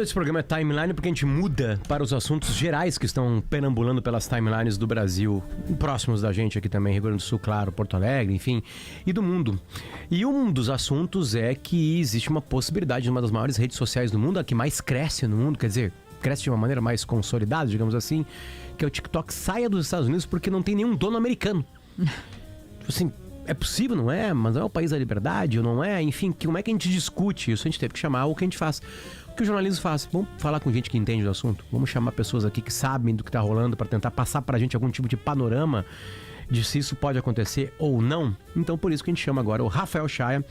Esse programa é Timeline porque a gente muda para os assuntos gerais que estão perambulando pelas timelines do Brasil, próximos da gente aqui também, Rio Grande do Sul, claro, Porto Alegre, enfim, e do mundo. E um dos assuntos é que existe uma possibilidade de uma das maiores redes sociais do mundo, a que mais cresce no mundo, quer dizer, cresce de uma maneira mais consolidada, digamos assim, que é o TikTok, saia dos Estados Unidos porque não tem nenhum dono americano. Tipo assim, é possível, não é? Mas não é o país da liberdade, ou não é? Enfim, como é que a gente discute isso? A gente teve que chamar o que a gente faz. O que o jornalismo faz? Vamos falar com gente que entende do assunto? Vamos chamar pessoas aqui que sabem do que tá rolando para tentar passar pra gente algum tipo de panorama de se isso pode acontecer ou não? Então, por isso que a gente chama agora o Rafael Chaya.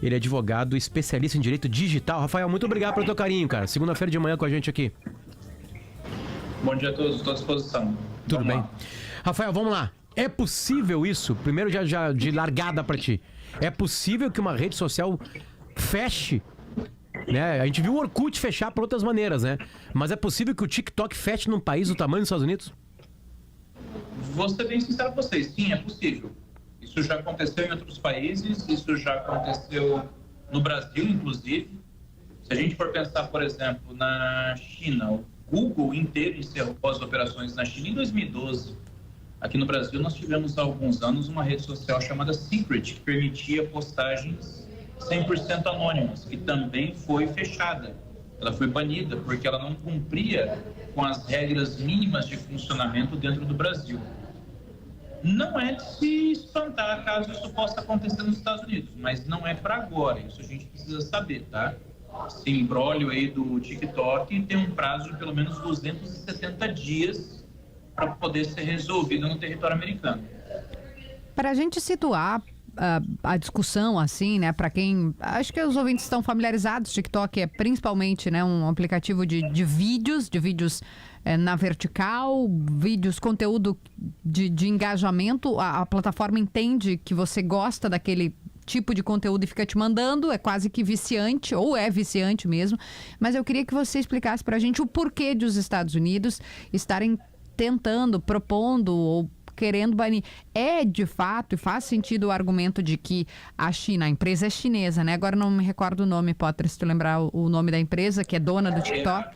Ele é advogado especialista em direito digital. Rafael, muito obrigado pelo teu carinho, cara. Segunda-feira de manhã com a gente aqui. Bom dia a todos, estou à disposição. Tudo bem. Rafael, vamos lá. É possível isso? Primeiro já de largada pra ti. É possível que uma rede social feche? Né? A gente viu o Orkut fechar por outras maneiras, né? Mas é possível que o TikTok feche num país do tamanho dos Estados Unidos? Vou ser bem sincero com vocês, sim, é possível. Isso já aconteceu em outros países, isso já aconteceu no Brasil, inclusive. Se a gente for pensar, por exemplo, na China, o Google inteiro encerrou as operações na China em 2012. Aqui no Brasil nós tivemos há alguns anos uma rede social chamada Secret, que permitia postagens 100% anônimas, que também foi fechada. Ela foi banida porque ela não cumpria com as regras mínimas de funcionamento dentro do Brasil. Não é de se espantar caso isso possa acontecer nos Estados Unidos, mas não é para agora, isso a gente precisa saber, tá? Esse imbróglio aí do TikTok tem um prazo de pelo menos 270 dias para poder ser resolvido no território americano. Para a gente situar a discussão, assim, né, para quem, acho que os ouvintes estão familiarizados, TikTok é principalmente, né, um aplicativo de vídeos na vertical, conteúdo de engajamento, a plataforma entende que você gosta daquele tipo de conteúdo e fica te mandando, é quase que viciante, ou é viciante mesmo, mas eu queria que você explicasse pra gente o porquê dos Estados Unidos estarem tentando, propondo ou querendo banir. É de fato, e faz sentido o argumento de que a China, a empresa é chinesa, né? Agora não me recordo o nome, Potter, se tu lembrar o nome da empresa, que é dona do TikTok.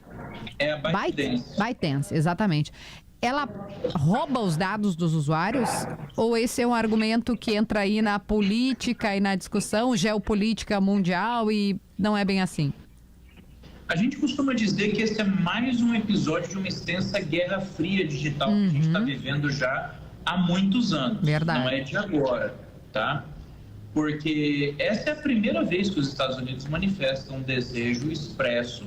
É a ByteDance. ByteDance, exatamente. Ela rouba os dados dos usuários? Ou esse é um argumento que entra aí na política e na discussão geopolítica mundial e não é bem assim? A gente costuma dizer que esse é mais um episódio de uma extensa guerra fria digital que a gente está vivendo já há muitos anos. Verdade. Não é de agora, tá? Porque essa é a primeira vez que os Estados Unidos manifestam um desejo expresso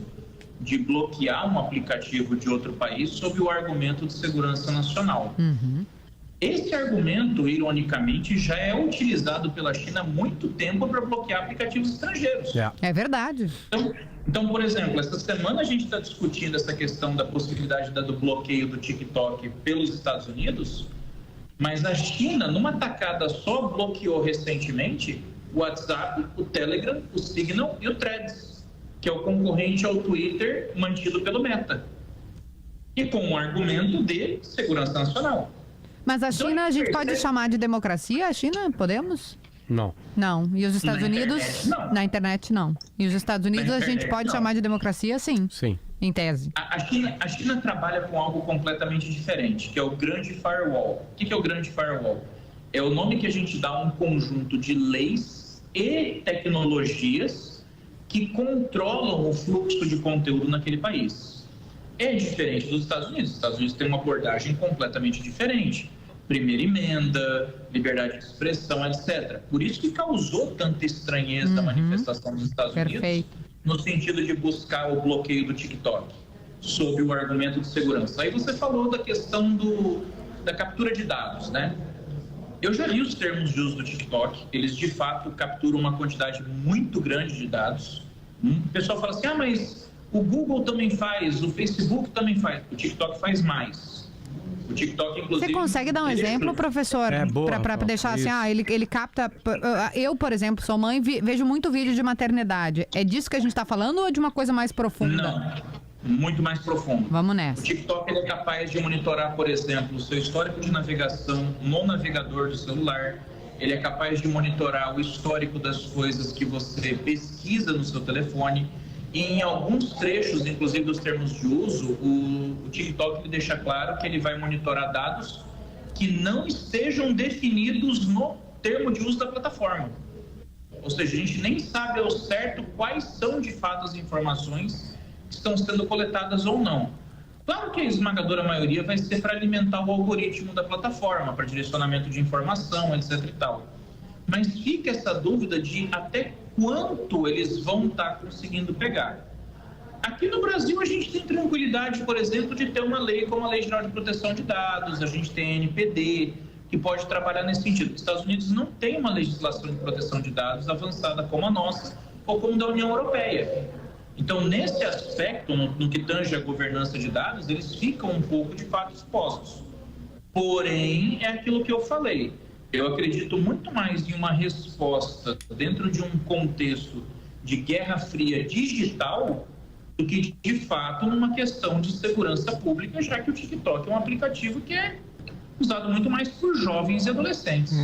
de bloquear um aplicativo de outro país sob o argumento de segurança nacional. Esse argumento, ironicamente, já é utilizado pela China há muito tempo para bloquear aplicativos estrangeiros. É verdade. Então, por exemplo, essa semana a gente está discutindo essa questão da possibilidade do bloqueio do TikTok pelos Estados Unidos, mas a China, numa tacada só, bloqueou recentemente o WhatsApp, o Telegram, o Signal e o Threads, que é o concorrente ao Twitter mantido pelo Meta. E com o argumento de segurança nacional. Mas a China, a gente pode chamar de democracia? A China, podemos? Não. Não. E os Estados Unidos? Internet, não. Na internet, não. E os Estados Unidos a gente pode chamar de democracia, sim. Sim. Em tese. A China trabalha com algo completamente diferente, que é o Grande Firewall. O que é o Grande Firewall? É o nome que a gente dá a um conjunto de leis e tecnologias que controlam o fluxo de conteúdo naquele país. É diferente dos Estados Unidos. Os Estados Unidos têm uma abordagem completamente diferente. Primeira emenda, liberdade de expressão, etc. Por isso que causou tanta estranheza a manifestação dos Estados Unidos, no sentido de buscar o bloqueio do TikTok, sob o argumento de segurança. Aí você falou da questão da captura de dados, né? Eu já li os termos de uso do TikTok, eles de fato capturam uma quantidade muito grande de dados. O pessoal fala assim, mas o Google também faz, o Facebook também faz, o TikTok faz mais. O TikTok, inclusive... Você consegue dar um exemplo, professor? Para deixar assim, ele capta... Eu, por exemplo, sou mãe, vejo muito vídeo de maternidade. É disso que a gente está falando ou é de uma coisa mais profunda? Não, muito mais profundo. Vamos nessa. O TikTok ele é capaz de monitorar, por exemplo, o seu histórico de navegação no navegador do celular. Ele é capaz de monitorar o histórico das coisas que você pesquisa no seu telefone. E em alguns trechos, inclusive dos termos de uso, o TikTok ele deixa claro que ele vai monitorar dados que não estejam definidos no termo de uso da plataforma. Ou seja, a gente nem sabe ao certo quais são de fato as informações que estão sendo coletadas ou não. Claro que a esmagadora maioria vai ser para alimentar o algoritmo da plataforma, para direcionamento de informação, etc. e tal. Mas fica essa dúvida de até quanto eles vão estar conseguindo pegar. Aqui no Brasil, a gente tem tranquilidade, por exemplo, de ter uma lei como a Lei Geral de Proteção de Dados, a gente tem a NPD, que pode trabalhar nesse sentido. Os Estados Unidos não tem uma legislação de proteção de dados avançada como a nossa ou como da União Europeia. Então, nesse aspecto, no que tange a governança de dados, eles ficam um pouco, de fato, expostos. Porém, é aquilo que eu falei. Eu acredito muito mais em uma resposta dentro de um contexto de guerra fria digital do que, de fato, numa questão de segurança pública, já que o TikTok é um aplicativo que é usado muito mais por jovens e adolescentes.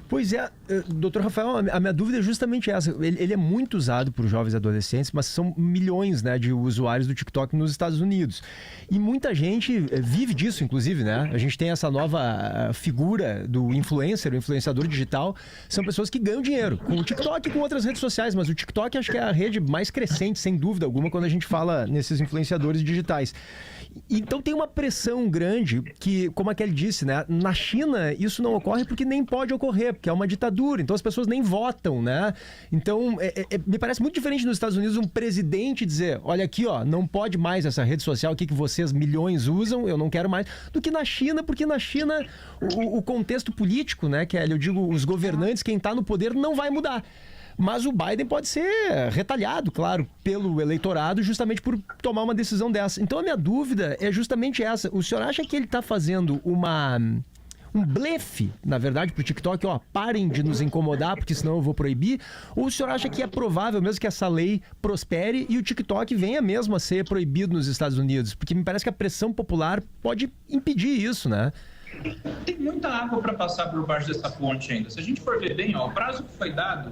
Pois é, doutor Rafael, a minha dúvida é justamente essa. Ele é muito usado por jovens e adolescentes, mas são milhões, né, de usuários do TikTok nos Estados Unidos. E muita gente vive disso, inclusive, né? A gente tem essa nova figura do influencer, o influenciador digital. São pessoas que ganham dinheiro com o TikTok e com outras redes sociais, mas o TikTok acho que é a rede mais crescente, sem dúvida alguma, quando a gente fala nesses influenciadores digitais. Então tem uma pressão grande que, como aquele disse, né? Na China isso não ocorre porque nem pode ocorrer, porque é uma ditadura, então as pessoas nem votam, né? Então me parece muito diferente nos Estados Unidos um presidente dizer, olha aqui, ó, não pode mais essa rede social aqui que vocês milhões usam, eu não quero mais, do que na China, porque na China o contexto político, né, Kelly, eu digo, os governantes, quem está no poder não vai mudar. Mas o Biden pode ser retalhado, claro, pelo eleitorado justamente por tomar uma decisão dessa. Então a minha dúvida é justamente essa. O senhor acha que ele está fazendo um blefe, na verdade, para o TikTok? Ó, parem de nos incomodar porque senão eu vou proibir? Ou o senhor acha que é provável mesmo que essa lei prospere e o TikTok venha mesmo a ser proibido nos Estados Unidos? Porque me parece que a pressão popular pode impedir isso, né? Tem muita água para passar por baixo dessa ponte ainda. Se a gente for ver bem, ó, o prazo que foi dado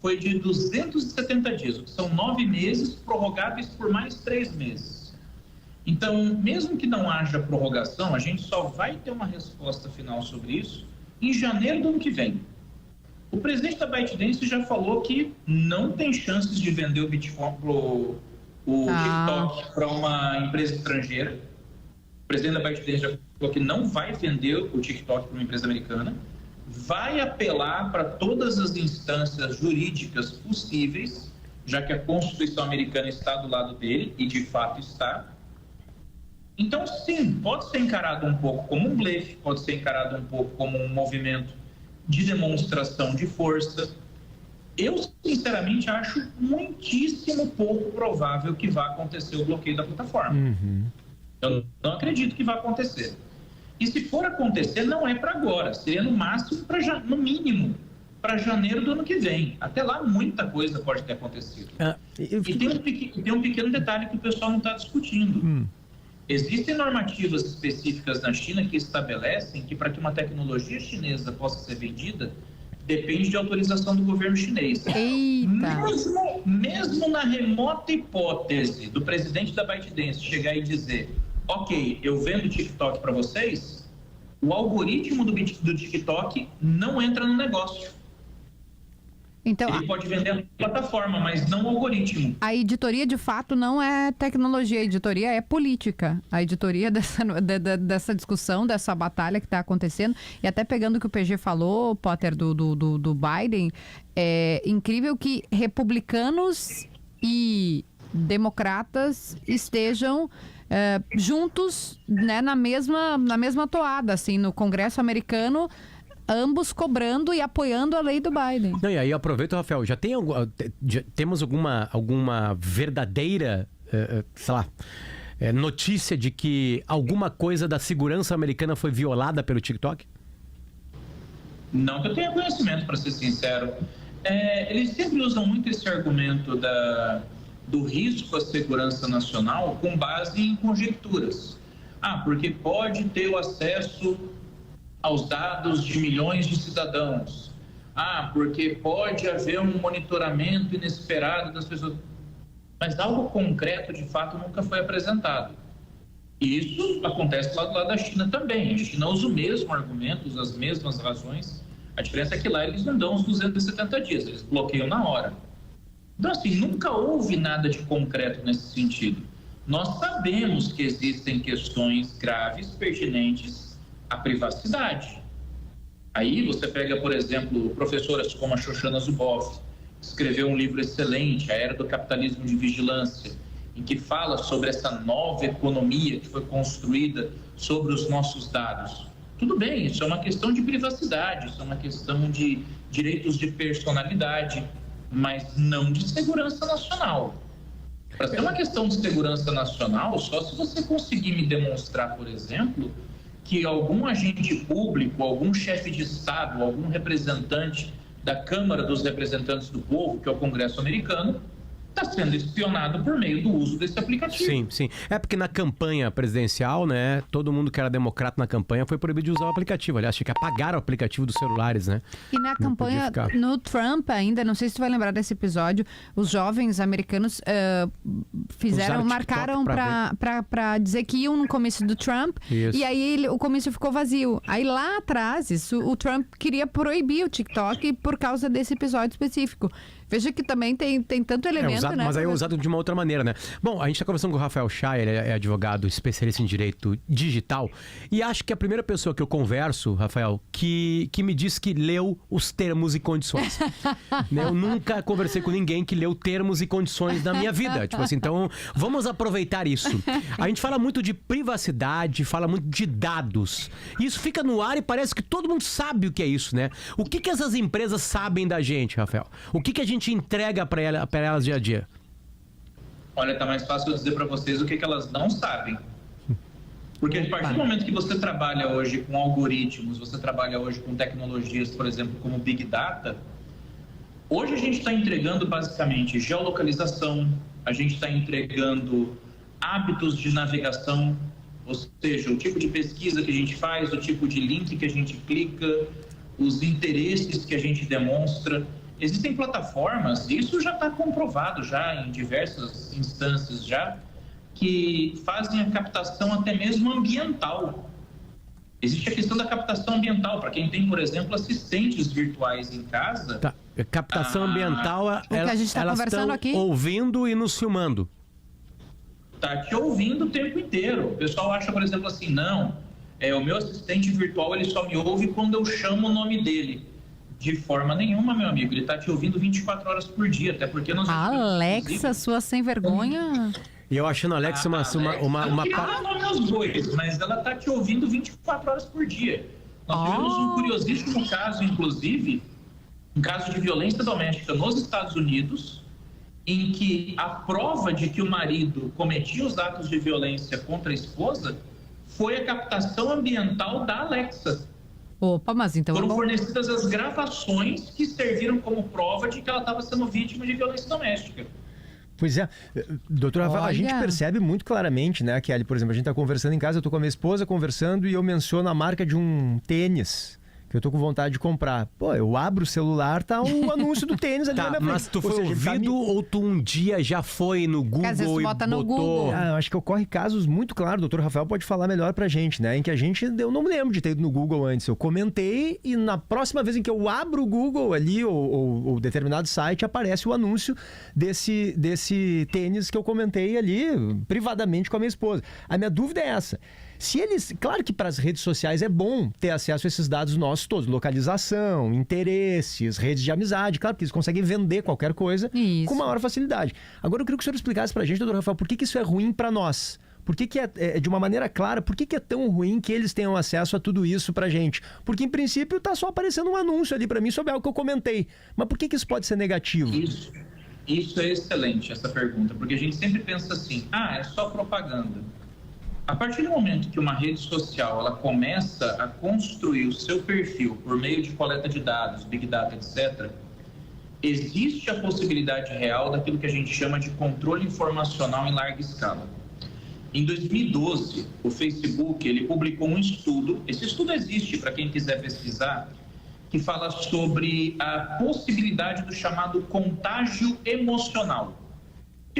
foi de 270 dias, o que são 9 meses, prorrogáveis por mais 3 meses. Então, mesmo que não haja prorrogação, a gente só vai ter uma resposta final sobre isso em janeiro do ano que vem. O presidente da ByteDance já falou que não tem chances de vender o Bitcoin o TikTok para uma empresa estrangeira. O presidente da ByteDance já falou que não vai vender o TikTok para uma empresa americana. Vai apelar para todas as instâncias jurídicas possíveis, já que a Constituição americana está do lado dele, e de fato está. Então, sim, pode ser encarado um pouco como um blefe, pode ser encarado um pouco como um movimento de demonstração de força. Eu, sinceramente, acho muitíssimo pouco provável que vá acontecer o bloqueio da plataforma. Eu não acredito que vá acontecer. E se for acontecer, não é para agora, seria no máximo, no mínimo, para janeiro do ano que vem. Até lá, muita coisa pode ter acontecido. E tem um pequeno detalhe que o pessoal não está discutindo. Existem normativas específicas na China que estabelecem que para que uma tecnologia chinesa possa ser vendida, depende de autorização do governo chinês. Mesmo na remota hipótese do presidente da ByteDance chegar e dizer: ok, eu vendo TikTok para vocês, o algoritmo do TikTok não entra no negócio. Então, ele pode vender a plataforma, mas não o algoritmo. A editoria, de fato, não é tecnologia, a editoria é política. A editoria dessa discussão, dessa batalha que está acontecendo, e até pegando o que o PG falou, Potter, do Biden, é incrível que republicanos e democratas estejam juntos, né, na mesma toada, assim, no Congresso americano, ambos cobrando e apoiando a lei do Biden. Não, e aí aproveita, Rafael, temos alguma verdadeira, sei lá, notícia de que alguma coisa da segurança americana foi violada pelo TikTok? Não que eu tenha conhecimento, para ser sincero. Eles sempre usam muito esse argumento do risco à segurança nacional com base em conjecturas. Porque pode ter o acesso aos dados de milhões de cidadãos. Porque pode haver um monitoramento inesperado das pessoas. mas algo concreto, de fato, nunca foi apresentado. E isso acontece lá do lado da China também. A China usa o mesmo argumento, usa as mesmas razões. A diferença é que lá eles não dão os 270 dias, eles bloqueiam na hora. Então, assim, nunca houve nada de concreto nesse sentido. Nós sabemos que existem questões graves pertinentes à privacidade. Aí você pega, por exemplo, professoras como a Shoshana Zuboff, que escreveu um livro excelente, A Era do Capitalismo de Vigilância, em que fala sobre essa nova economia que foi construída sobre os nossos dados. Tudo bem, isso é uma questão de privacidade, isso é uma questão de direitos de personalidade, mas não de segurança nacional. Para ser uma questão de segurança nacional, só se você conseguir me demonstrar, por exemplo, que algum agente público, algum chefe de Estado, algum representante da Câmara dos Representantes do Povo, que é o Congresso americano, está sendo espionado por meio do uso desse aplicativo. Sim, sim. É porque na campanha presidencial, né, todo mundo que era democrata na campanha foi proibido de usar o aplicativo. Aliás, tinha que apagar o aplicativo dos celulares, né? E na campanha, no Trump ainda, não sei se tu vai lembrar desse episódio, os jovens americanos marcaram para dizer que iam no comício do Trump. Isso. E aí o comício ficou vazio. Aí lá atrás, o Trump queria proibir o TikTok por causa desse episódio específico. Veja que também tem tanto elemento, né? Mas aí é usado de uma outra maneira, né? Bom, a gente está conversando com o Rafael Chay, ele é advogado especialista em direito digital. E acho que a primeira pessoa que eu converso, Rafael, que me diz que leu os termos e condições. Eu nunca conversei com ninguém que leu termos e condições na minha vida. Tipo assim, então vamos aproveitar isso. A gente fala muito de privacidade, fala muito de dados. Isso fica no ar e parece que todo mundo sabe o que é isso, né? O que essas empresas sabem da gente, Rafael? O que a gente entrega para elas dia a dia? Olha, tá mais fácil eu dizer para vocês o que elas não sabem. Porque a partir do momento que você trabalha hoje com algoritmos, você trabalha hoje com tecnologias, por exemplo, como Big Data, hoje a gente está entregando basicamente geolocalização, a gente está entregando hábitos de navegação, ou seja, o tipo de pesquisa que a gente faz, o tipo de link que a gente clica, os interesses que a gente demonstra. Existem plataformas, isso já está comprovado já em diversas instâncias já, que fazem a captação até mesmo ambiental. Existe a questão da captação ambiental, para quem tem, por exemplo, assistentes virtuais em casa. Tá. Captação ambiental, elas estão ouvindo e nos filmando. Está te ouvindo o tempo inteiro. O pessoal acha, por exemplo, assim, não, o meu assistente virtual ele só me ouve quando eu chamo o nome dele. De forma nenhuma, meu amigo. Ele está te ouvindo 24 horas por dia, até porque nós... Alexa, sua sem vergonha... E eu achando a Alexa uma nome aos bois, mas ela está te ouvindo 24 horas por dia. Nós tivemos um curiosíssimo caso, inclusive, um caso de violência doméstica nos Estados Unidos, em que a prova de que o marido cometia os atos de violência contra a esposa foi a captação ambiental da Alexa. Opa, mas então... Foram fornecidas as gravações que serviram como prova de que ela estava sendo vítima de violência doméstica. Pois é, doutor Rafael, a gente percebe muito claramente, né, Kelly, por exemplo, a gente está conversando em casa, eu estou com a minha esposa conversando e eu menciono a marca de um tênis que eu tô com vontade de comprar. Pô, eu abro o celular, tá o anúncio do tênis ali na minha frente. Mas tu foi ouvido ou tu um dia já foi no Google e botou... No Google. Eu acho que ocorre casos muito claros, o doutor Rafael pode falar melhor pra gente, né? Em que eu não me lembro de ter ido no Google antes. Eu comentei e na próxima vez em que eu abro o Google ali, ou determinado site, aparece o anúncio desse tênis que eu comentei ali privadamente com a minha esposa. A minha dúvida é essa. Se eles... Claro que para as redes sociais é bom ter acesso a esses dados nossos todos. Localização, interesses, redes de amizade. Claro que eles conseguem vender qualquer coisa com maior facilidade. Agora eu queria que o senhor explicasse para a gente, doutor Rafael, por que isso é ruim para nós? Por que é de uma maneira clara, por que é tão ruim que eles tenham acesso a tudo isso pra gente? Porque, em princípio, tá só aparecendo um anúncio ali para mim sobre algo que eu comentei. Mas por que isso pode ser negativo? Isso é excelente, essa pergunta. Porque a gente sempre pensa assim, é só propaganda. A partir do momento que uma rede social ela começa a construir o seu perfil por meio de coleta de dados, Big Data, etc., existe a possibilidade real daquilo que a gente chama de controle informacional em larga escala. Em 2012, o Facebook ele publicou um estudo, esse estudo existe para quem quiser pesquisar, que fala sobre a possibilidade do chamado contágio emocional.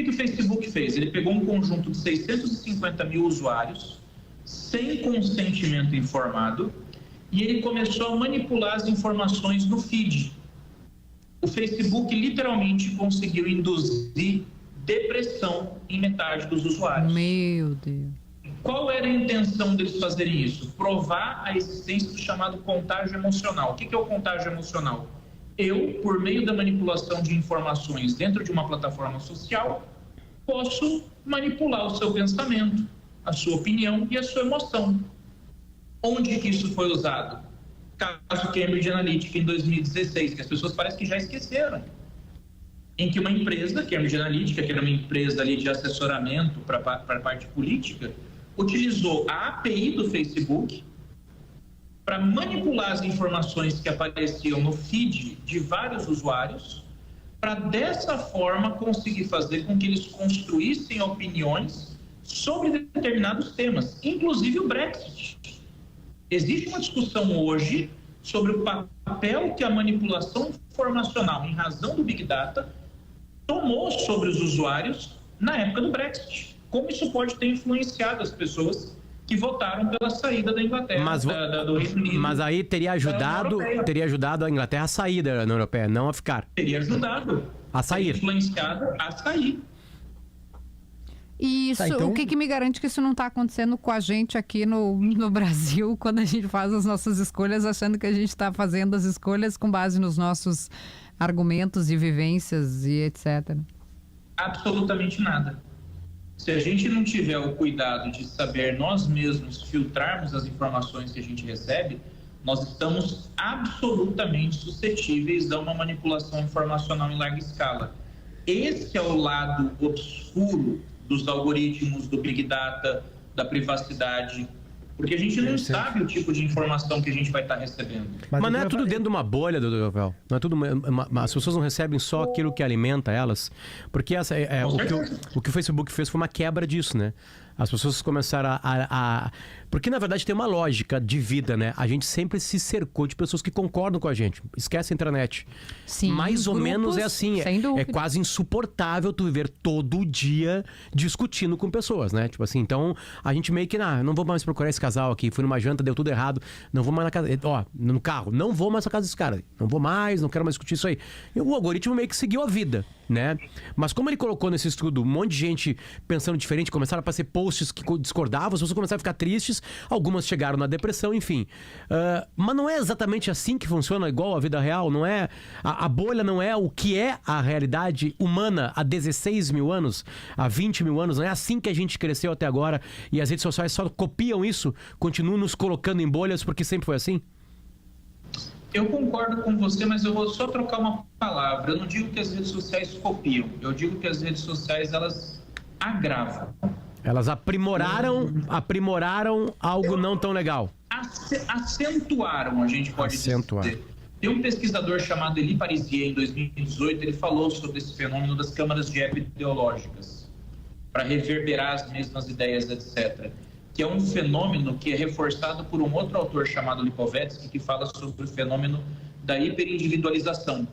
que o Facebook fez? Ele pegou um conjunto de 650 mil usuários, sem consentimento informado, e ele começou a manipular as informações no feed. O Facebook literalmente conseguiu induzir depressão em metade dos usuários. Meu Deus. Qual era a intenção deles fazerem isso? Provar a existência do chamado contágio emocional. O que é o contágio emocional? Eu, por meio da manipulação de informações dentro de uma plataforma social, posso manipular o seu pensamento, a sua opinião e a sua emoção. Onde que isso foi usado? Caso Cambridge Analytica em 2016, que as pessoas parecem que já esqueceram. Em que uma empresa, Cambridge Analytica, que era uma empresa ali de assessoramento para a parte política, utilizou a API do Facebook para manipular as informações que apareciam no feed de vários usuários, para dessa forma conseguir fazer com que eles construíssem opiniões sobre determinados temas, inclusive o Brexit. Existe uma discussão hoje sobre o papel que a manipulação informacional, em razão do Big Data, tomou sobre os usuários na época do Brexit. Como isso pode ter influenciado as pessoas que votaram pela saída da Inglaterra, do Reino Unido. Mas aí teria ajudado a Inglaterra a sair da União Europeia, não a ficar. Teria ajudado. A sair. Teria influenciado a sair. E isso, então... o que me garante que isso não está acontecendo com a gente aqui no Brasil, quando a gente faz as nossas escolhas, achando que a gente está fazendo as escolhas com base nos nossos argumentos e vivências e etc. Absolutamente nada. Se a gente não tiver o cuidado de saber nós mesmos filtrarmos as informações que a gente recebe, nós estamos absolutamente suscetíveis a uma manipulação informacional em larga escala. Esse é o lado obscuro dos algoritmos, do Big Data, da privacidade, porque a gente não sabe o tipo de informação que a gente vai estar recebendo. Mas não é tudo dentro de uma bolha, doutor Rafael. Não é tudo as pessoas não recebem só aquilo que alimenta elas, porque o que o Facebook fez foi uma quebra disso, né? As pessoas começaram porque, na verdade, tem uma lógica de vida, né? A gente sempre se cercou de pessoas que concordam com a gente. Esquece a internet. Sim, mais ou menos é assim. É quase insuportável tu viver todo dia discutindo com pessoas, né? Tipo assim, então, a gente meio que, não vou mais procurar esse casal aqui. Fui numa janta, deu tudo errado. Não vou mais na casa... no carro. Não vou mais na casa desse cara. Não vou mais, não quero mais discutir isso aí. E o algoritmo meio que seguiu a vida, né? Mas como ele colocou nesse estudo um monte de gente pensando diferente, começaram a aparecer posts que discordavam, as pessoas começaram a ficar tristes, algumas chegaram na depressão, enfim. Mas não é exatamente assim que funciona, igual a vida real, não é? A bolha não é o que é a realidade humana há 16 mil anos, há 20 mil anos, não é assim que a gente cresceu até agora e as redes sociais só copiam isso, continuam nos colocando em bolhas porque sempre foi assim? Eu concordo com você, mas eu vou só trocar uma palavra. Eu não digo que as redes sociais copiam, eu digo que as redes sociais, elas agravam. Elas aprimoraram algo não tão legal. Acentuaram, a gente pode dizer. Tem um pesquisador chamado Elie Parisier, em 2018, ele falou sobre esse fenômeno das câmaras de eco ideológicas, para reverberar as mesmas ideias, etc. Que é um fenômeno que é reforçado por um outro autor chamado Lipovetsky, que fala sobre o fenômeno da hiperindividualização.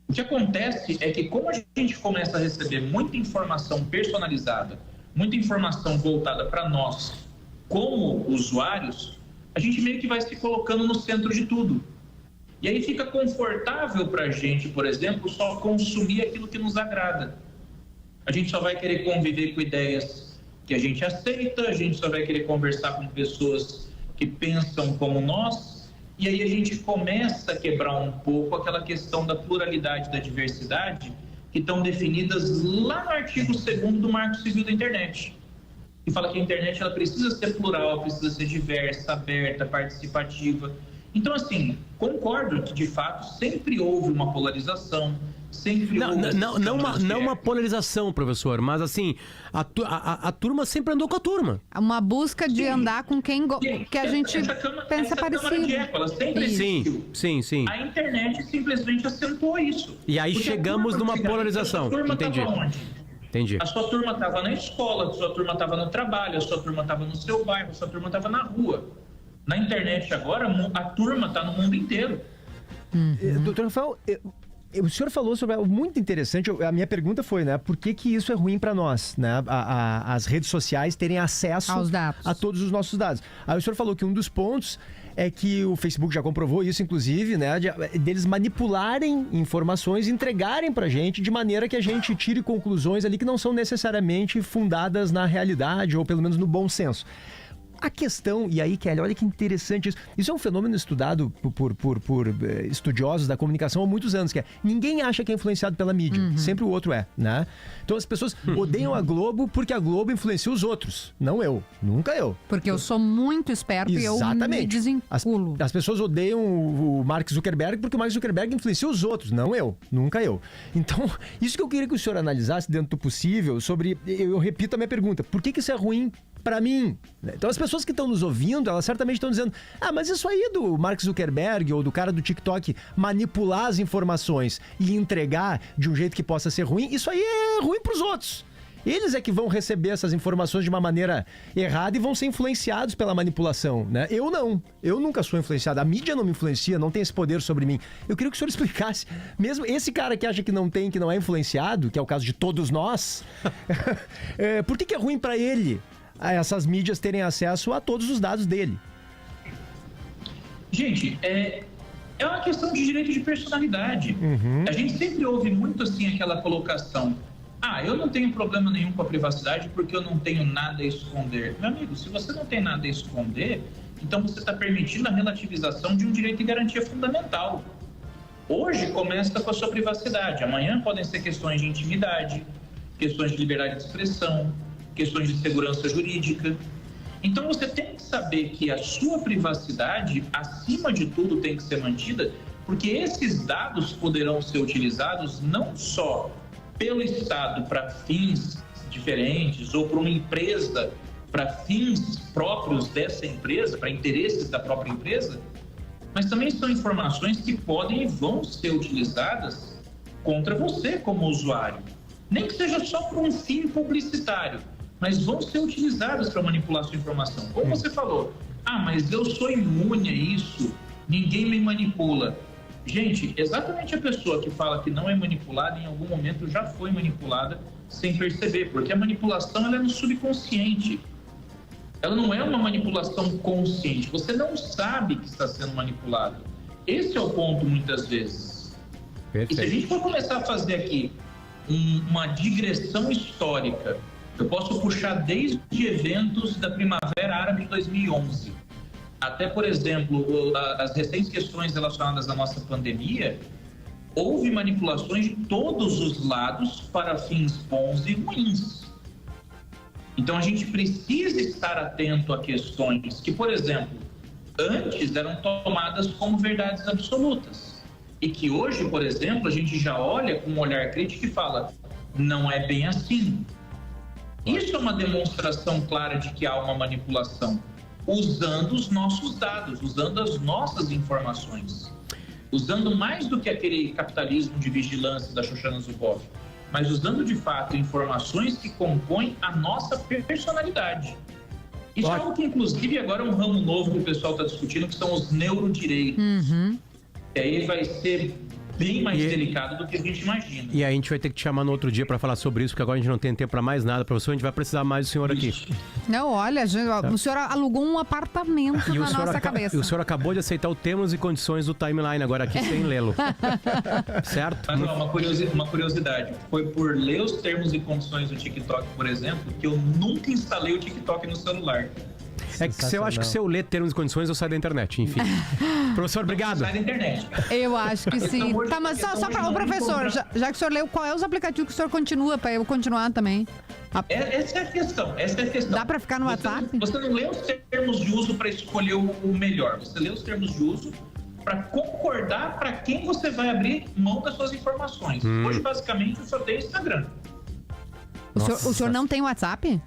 O que acontece é que, como a gente começa a receber muita informação personalizada, muita informação voltada para nós, como usuários, a gente meio que vai se colocando no centro de tudo. E aí fica confortável para a gente, por exemplo, só consumir aquilo que nos agrada. A gente só vai querer conviver com ideias que a gente aceita, a gente só vai querer conversar com pessoas que pensam como nós, e aí a gente começa a quebrar um pouco aquela questão da pluralidade, da diversidade, que estão definidas lá no artigo 2º do Marco Civil da Internet, que fala que a internet ela precisa ser plural, precisa ser diversa, aberta, participativa. Então, assim, concordo que, de fato, sempre houve uma polarização, sempre houve... Não uma polarização, professor, mas, assim, a turma sempre andou com a turma. Uma busca de andar com quem que a gente pensa parecido. Ela sempre existiu. Sim. A internet simplesmente acentuou isso. E aí chegamos numa polarização. Entendi. A sua turma estava na escola, a sua turma estava no trabalho, a sua turma estava no seu bairro, a sua turma estava na rua. Na internet agora, a turma está no mundo inteiro. Doutor Rafael, o senhor falou sobre algo muito interessante. A minha pergunta foi, né? Por que isso é ruim para nós, né? As redes sociais terem acesso aos dados, a todos os nossos dados. Aí o senhor falou que um dos pontos é que o Facebook já comprovou isso, inclusive, né? Deles manipularem informações e entregarem pra gente de maneira que a gente tire conclusões ali que não são necessariamente fundadas na realidade ou pelo menos no bom senso. A questão, e aí, Kelly, olha que interessante isso. Isso é um fenômeno estudado por estudiosos da comunicação há muitos anos, que é ninguém acha que é influenciado pela mídia. Sempre o outro é, né? Então as pessoas odeiam a Globo porque a Globo influencia os outros, não eu. Nunca eu. Porque eu sou muito esperto. Exatamente. E eu me desvinculo. As pessoas odeiam o Mark Zuckerberg porque o Mark Zuckerberg influencia os outros, não eu. Nunca eu. Então, isso que eu queria que o senhor analisasse dentro do possível sobre... Eu repito a minha pergunta. Por que isso é ruim para mim? Então as pessoas que estão nos ouvindo, elas certamente estão dizendo: ah, mas isso aí do Mark Zuckerberg ou do cara do TikTok manipular as informações e entregar de um jeito que possa ser ruim, isso aí é ruim para os outros. Eles é que vão receber essas informações de uma maneira errada e vão ser influenciados pela manipulação, né? Eu não. Eu nunca sou influenciado. A mídia não me influencia, não tem esse poder sobre mim. Eu queria que o senhor explicasse, mesmo esse cara que acha que não tem, que não é influenciado, que é o caso de todos nós, por que é ruim para ele essas mídias terem acesso a todos os dados dele? Gente, é uma questão de direito de personalidade. A gente sempre ouve muito assim aquela colocação: ah, eu não tenho problema nenhum com a privacidade porque eu não tenho nada a esconder. Meu amigo, se você não tem nada a esconder, então você está permitindo a relativização de um direito de garantia fundamental. Hoje começa com a sua privacidade, amanhã podem ser questões de intimidade, questões de liberdade de expressão, questões de segurança jurídica. Então você tem que saber que a sua privacidade, acima de tudo, tem que ser mantida, porque esses dados poderão ser utilizados não só pelo Estado para fins diferentes ou por uma empresa para fins próprios dessa empresa, para interesses da própria empresa, mas também são informações que podem e vão ser utilizadas contra você como usuário. Nem que seja só por um fim publicitário, mas vão ser utilizadas para manipular sua informação. Como você falou, ah, mas eu sou imune a isso, ninguém me manipula. Gente, exatamente a pessoa que fala que não é manipulada, em algum momento já foi manipulada sem perceber, porque a manipulação ela é no subconsciente. Ela não é uma manipulação consciente. Você não sabe que está sendo manipulado. Esse é o ponto, muitas vezes. Perfeito. E se a gente for começar a fazer aqui uma digressão histórica, eu posso puxar desde eventos da Primavera Árabe de 2011, até, por exemplo, as recentes questões relacionadas à nossa pandemia, houve manipulações de todos os lados para fins bons e ruins. Então, a gente precisa estar atento a questões que, por exemplo, antes eram tomadas como verdades absolutas e que hoje, por exemplo, a gente já olha com um olhar crítico e fala: não é bem assim. Isso é uma demonstração clara de que há uma manipulação, usando os nossos dados, usando as nossas informações, usando mais do que aquele capitalismo de vigilância da Shoshana Zuboff, mas usando de fato informações que compõem a nossa personalidade. Isso é algo que, inclusive, agora é um ramo novo que o pessoal está discutindo, que são os neurodireitos. E aí vai ser bem mais delicado do que a gente imagina. E aí a gente vai ter que te chamar no outro dia para falar sobre isso, porque agora a gente não tem tempo para mais nada, professor. A gente vai precisar mais do senhor aqui. Não, olha, o senhor alugou um apartamento na nossa cabeça. E o senhor acabou de aceitar o termos e condições do Timeline agora aqui, sem lê-lo. Certo? Mas uma curiosidade. Foi por ler os termos e condições do TikTok, por exemplo, que eu nunca instalei o TikTok no celular. É que eu acho que se eu ler termos e condições, eu saio da internet, enfim. Professor, obrigado. Sai da internet. Eu acho que sim. Então, tá, mas só para o professor, já que o senhor leu, qual é os aplicativos que o senhor continua, para eu continuar também? Essa é a questão. Dá para ficar no WhatsApp? Você não lê os termos de uso para escolher o melhor. Você lê os termos de uso para concordar para quem você vai abrir mão das suas informações. Hoje, basicamente, eu só tenho Instagram. O senhor não tem WhatsApp?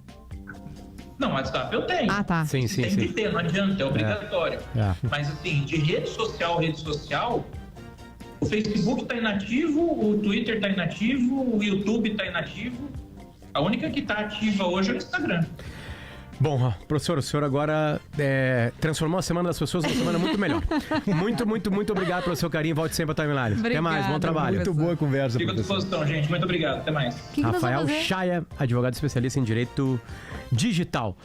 Não, WhatsApp eu tenho. Ah, tá. Tem que ter, não adianta, é obrigatório. Mas assim, de rede social, o Facebook está inativo, o Twitter está inativo, o YouTube está inativo. A única que está ativa hoje é o Instagram. Bom, professor, o senhor agora transformou a semana das pessoas numa semana muito melhor. Muito obrigado pelo seu carinho. Volte sempre à Timeline. Até mais, bom trabalho. Muito boa conversa, Fico à professor. disposição, gente. Muito obrigado. Até mais. Que nós vamos Rafael fazer? Chaya, advogado especialista em direito digital.